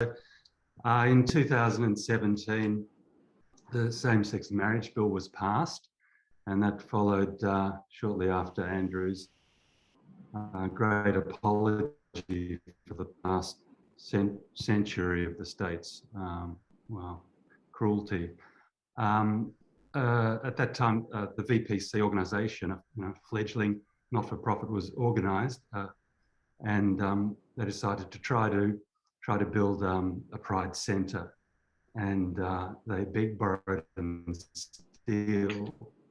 In 2017, the same-sex marriage bill was passed, and that followed shortly after Andrew's great apology for the past century of the state's cruelty. At that time, the VPC organisation, fledgling not-for-profit, was organised, and they decided to try to build a Pride Centre, and they begged, borrowed and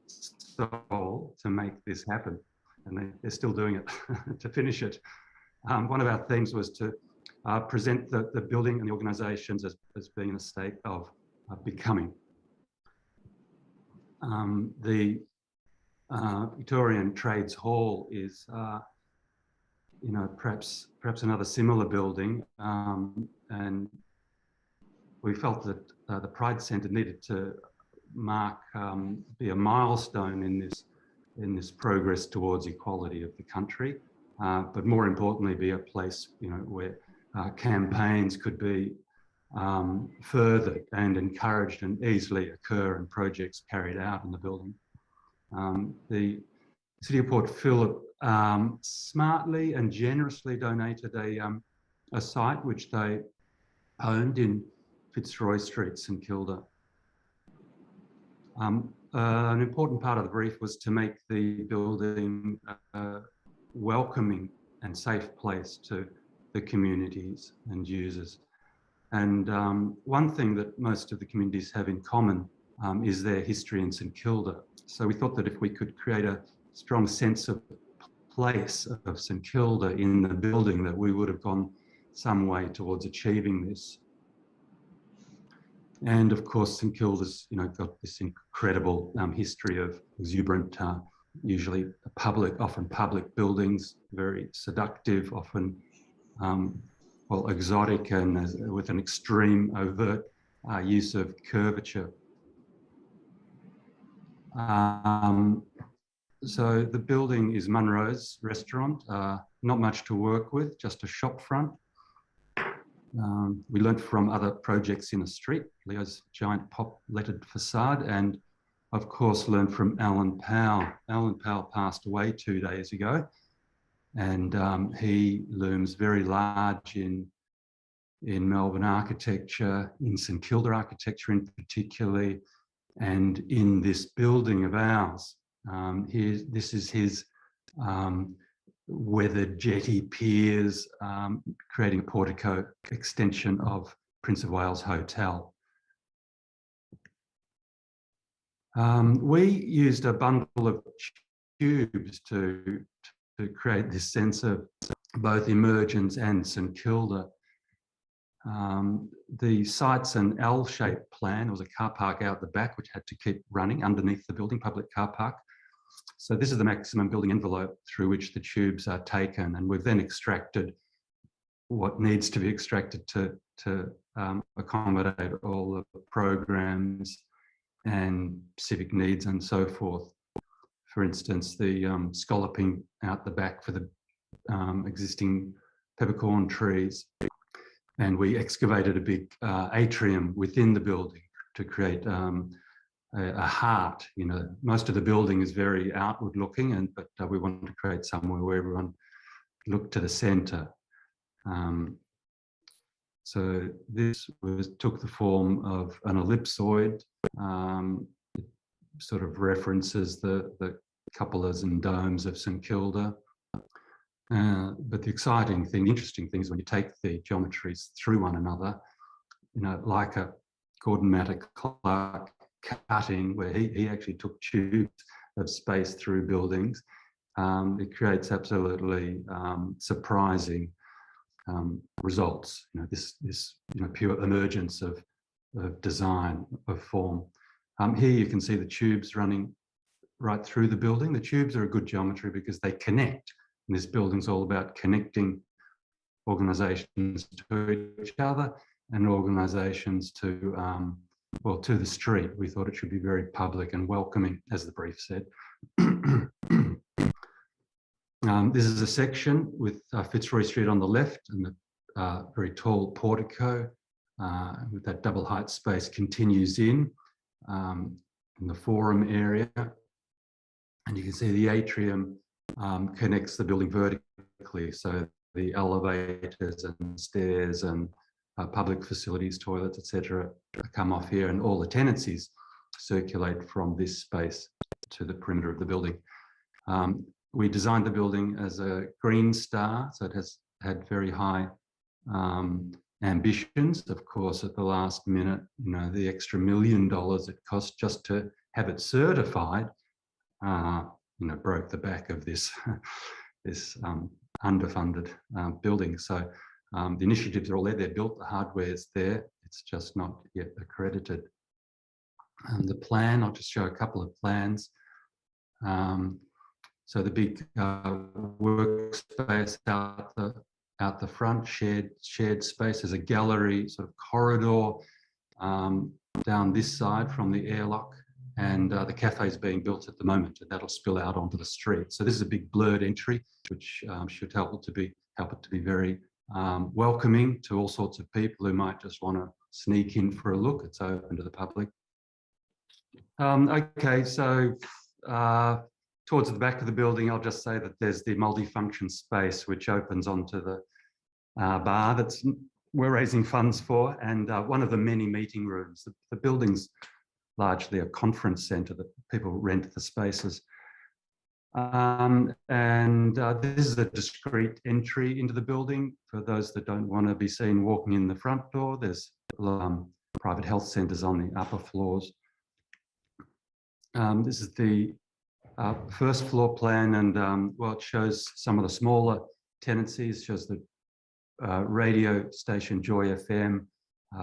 stole to make this happen, and they're still doing it to finish it. One of our themes was to present the building and the organisations as being in a state of becoming. The Victorian Trades Hall is, perhaps another similar building, and we felt that the Pride Centre needed to be a milestone in this progress towards equality of the country, but more importantly, be a place where campaigns could be furthered and encouraged and easily occur, and projects carried out in the building. The City of Port Phillip smartly and generously donated a site which they owned in Fitzroy Street, St Kilda. An important part of the brief was to make the building a welcoming and safe place to the communities and users. And one thing that most of the communities have in common is their history in St Kilda. So we thought that if we could create a strong sense of place of St Kilda in the building, that we would have gone some way towards achieving this. And of course, St Kilda's got this incredible history of exuberant, usually often public buildings, very seductive, often exotic, and with an extreme overt use of curvature. So the building is Munro's restaurant, not much to work with, just a shop front. We learnt from other projects in the street, Leo's giant pop-lettered facade, and of course learned from Alan Powell. Alan Powell passed away 2 days ago, and he looms very large in Melbourne architecture, in St Kilda architecture in particularly, and in this building of ours. This is his weathered jetty piers, creating a portico extension of Prince of Wales Hotel. We used a bundle of tubes to create this sense of both emergence and St Kilda. The site's an L-shaped plan. There was a car park out the back which had to keep running underneath the building, public car park. So this is the maximum building envelope through which the tubes are taken, and we've then extracted what needs to be extracted to accommodate all of the programs and civic needs and so forth. For instance, the scalloping out the back for the existing peppercorn trees, and we excavated a big atrium within the building to create a heart. Most of the building is very outward looking, but we wanted to create somewhere where everyone looked to the centre. So this took the form of an ellipsoid. It sort of references the cupolas and domes of St Kilda. But the exciting thing, interesting thing is when you take the geometries through one another, like a Gordon Matter Clark cutting, where he actually took tubes of space through buildings. It creates absolutely surprising results. This pure emergence of design, of form. Here you can see the tubes running right through the building. The tubes are a good geometry because they connect. And this building's all about connecting organisations to each other and organisations to the street. We thought it should be very public and welcoming, as the brief said. This is a section with Fitzroy Street on the left and the very tall portico with that double height space continues in the forum area. And you can see the atrium connects the building vertically. So the elevators and stairs and public facilities, toilets, etc., come off here, and all the tenancies circulate from this space to the perimeter of the building. We designed the building as a green star, so it has had very high ambitions. Of course, at the last minute, you know, the extra $1 million it cost just to have it certified, you know, broke the back of this this underfunded building. So the initiatives are all there. They're built. The hardware's there. It's just not yet accredited. The plan, I'll just show a couple of plans. So the big workspace out the front, shared space. There's a gallery sort of corridor down this side from the airlock, and the cafe is being built at the moment, and that'll spill out onto the street. So this is a big blurred entry, which should help it to be very welcoming to all sorts of people who might just want to sneak in for a look. It's open to the public. Okay, so towards the back of the building, I'll just say that there's the multifunction space which opens onto the bar that's we're raising funds for, and one of the many meeting rooms. The building's largely a conference centre that people rent the spaces. This is a discreet entry into the building for those that don't want to be seen walking in the front door. There's private health centres on the upper floors. This is the first floor plan, and well, it shows some of the smaller tenancies. Shows the radio station Joy FM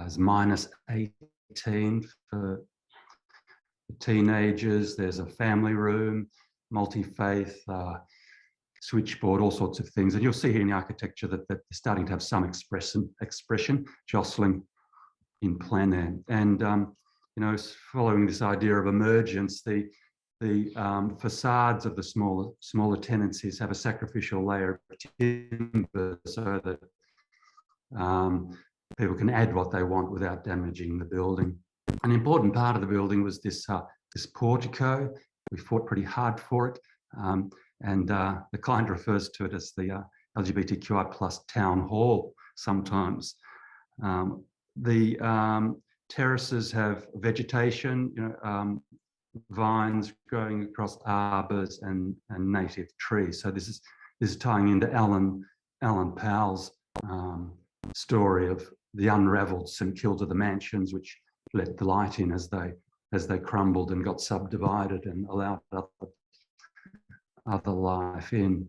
is -18 for the teenagers. There's a family room, multi-faith, switchboard, all sorts of things. And you'll see here in the architecture that they're starting to have some expression jostling in plein air. And you know, following this idea of emergence, the facades of the smaller tenancies have a sacrificial layer of timber so that people can add what they want without damaging the building. An important part of the building was this portico. We fought pretty hard for it, and the client refers to it as the LGBTQI plus town hall sometimes. The terraces have vegetation, you know, vines growing across arbours and native trees. So this is tying into Alan Powell's story of the unravelled St Kilda, the mansions which let the light in as they crumbled and got subdivided and allowed other life in.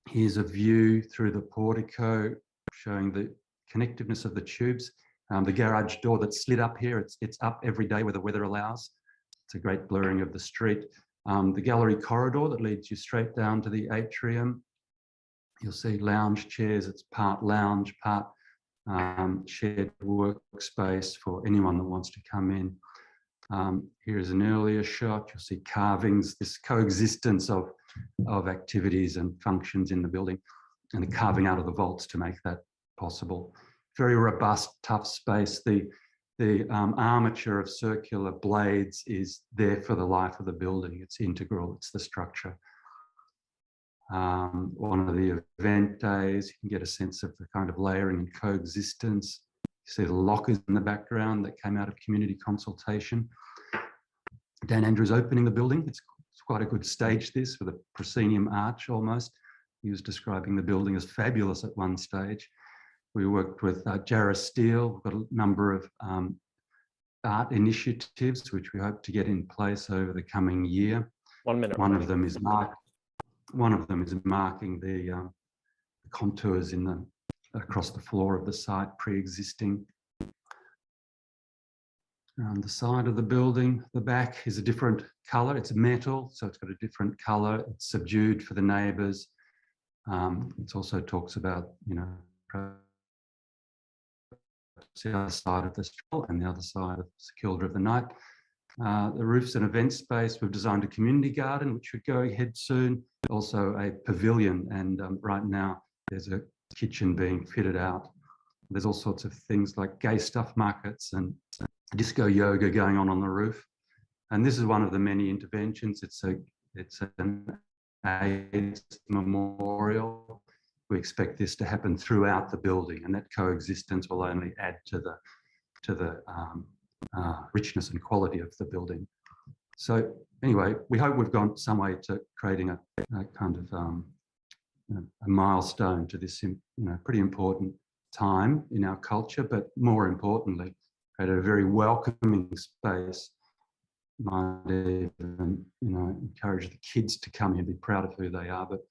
Here's a view through the portico showing the connectiveness of the tubes. The garage door that's slid up here, it's up every day where the weather allows. It's a great blurring of the street. The gallery corridor that leads you straight down to the atrium. You'll see lounge chairs. It's part lounge, part shared workspace for anyone that wants to come in. Here's an earlier shot. You'll see carvings, this coexistence of activities and functions in the building, and the carving out of the vaults to make that possible. Very robust, tough space. The armature of circular blades is there for the life of the building. It's integral. It's the structure. One of the event days, you can get a sense of the kind of layering and coexistence. You see the lockers in the background that came out of community consultation. Dan Andrews opening the building. It's quite a good stage, this, with a proscenium arch almost. He was describing the building as fabulous at one stage. We worked with Jarrah Steele. We've got a number of art initiatives which we hope to get in place over the coming year. 1 minute. One of them is marking the contours across the floor of the site, pre-existing. The side of the building, the back is a different colour. It's metal, so it's got a different colour. It's subdued for the neighbours. It also talks about, you know, the other side of the street and the other side of Kilda of the night. The roof's an event space. We've designed a community garden, which should go ahead soon. Also a pavilion, and right now there's a kitchen being fitted out. There's all sorts of things like gay stuff markets and disco yoga going on the roof. And this is one of the many interventions. It's an AIDS memorial. We expect this to happen throughout the building, and that coexistence will only add to the richness and quality of the building. So anyway, we hope we've gone some way to creating a kind of a milestone to this, pretty important time in our culture, but more importantly, create a very welcoming space. Might even, encourage the kids to come here and be proud of who they are, but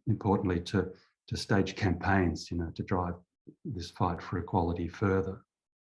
importantly to stage campaigns, to drive this fight for equality further.